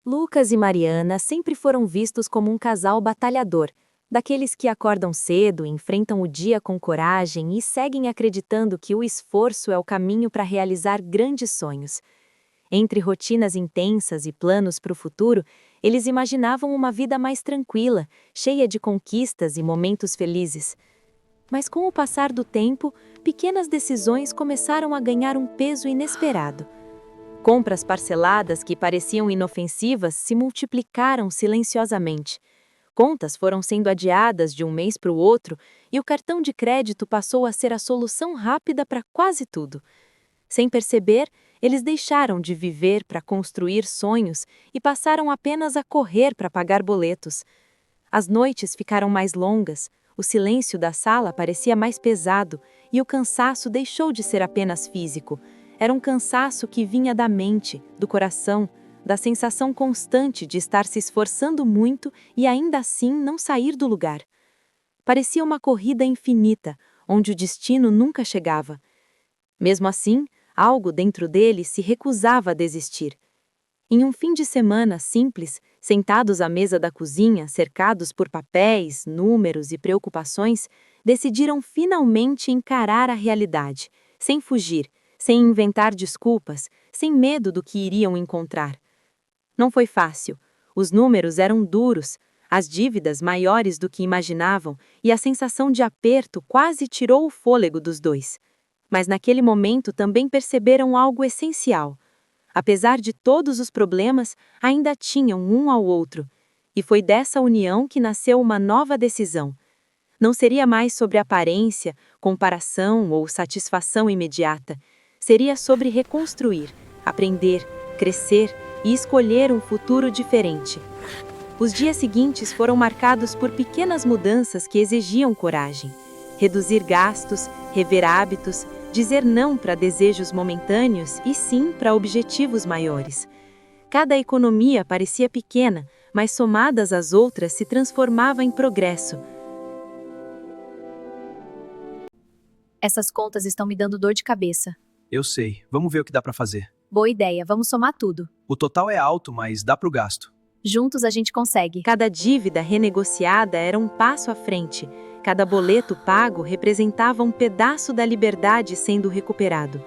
Lucas e Mariana sempre foram vistos como um casal batalhador, daqueles que acordam cedo, enfrentam o dia com coragem e seguem acreditando que o esforço é o caminho para realizar grandes sonhos. Entre rotinas intensas e planos para o futuro, eles imaginavam uma vida mais tranquila, cheia de conquistas e momentos felizes. Mas com o passar do tempo, pequenas decisões começaram a ganhar um peso inesperado. Compras parceladas que pareciam inofensivas se multiplicaram silenciosamente. Contas foram sendo adiadas de um mês para o outro e o cartão de crédito passou a ser a solução rápida para quase tudo. Sem perceber, eles deixaram de viver para construir sonhos e passaram apenas a correr para pagar boletos. As noites ficaram mais longas, o silêncio da sala parecia mais pesado e o cansaço deixou de ser apenas físico. Era um cansaço que vinha da mente, do coração, da sensação constante de estar se esforçando muito e ainda assim não sair do lugar. Parecia uma corrida infinita, onde o destino nunca chegava. Mesmo assim, algo dentro dele se recusava a desistir. Em um fim de semana simples, sentados à mesa da cozinha, cercados por papéis, números e preocupações, decidiram finalmente encarar a realidade, sem fugir, sem inventar desculpas, sem medo do que iriam encontrar. Não foi fácil. Os números eram duros, as dívidas maiores do que imaginavam e a sensação de aperto quase tirou o fôlego dos dois. Mas naquele momento também perceberam algo essencial. Apesar de todos os problemas, ainda tinham um ao outro. E foi dessa união que nasceu uma nova decisão. Não seria mais sobre aparência, comparação ou satisfação imediata. Seria sobre reconstruir, aprender, crescer e escolher um futuro diferente. Os dias seguintes foram marcados por pequenas mudanças que exigiam coragem. Reduzir gastos, rever hábitos, dizer não para desejos momentâneos e sim para objetivos maiores. Cada economia parecia pequena, mas somadas às outras se transformava em progresso. Essas contas estão me dando dor de cabeça. Eu sei, vamos ver o que dá pra fazer. Boa ideia, vamos somar tudo. O total é alto, mas dá pro gasto. Juntos a gente consegue. Cada dívida renegociada era um passo à frente. Cada boleto pago representava um pedaço da liberdade sendo recuperado.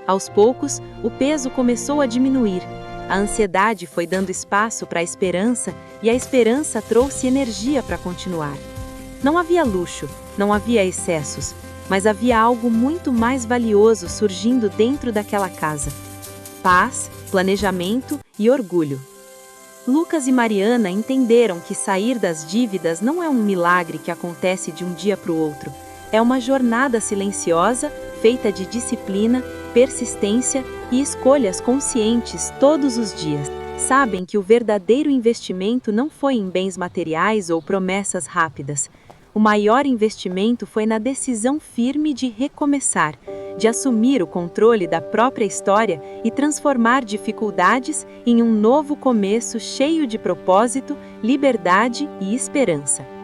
Aos poucos, o peso começou a diminuir. A ansiedade foi dando espaço para a esperança e a esperança trouxe energia para continuar. Não havia luxo, não havia excessos, mas havia algo muito mais valioso surgindo dentro daquela casa: paz, planejamento e orgulho. Lucas e Mariana entenderam que sair das dívidas não é um milagre que acontece de um dia para o outro. É uma jornada silenciosa, feita de disciplina, persistência e escolhas conscientes todos os dias. Sabem que o verdadeiro investimento não foi em bens materiais ou promessas rápidas. O maior investimento foi na decisão firme de recomeçar, de assumir o controle da própria história e transformar dificuldades em um novo começo cheio de propósito, liberdade e esperança.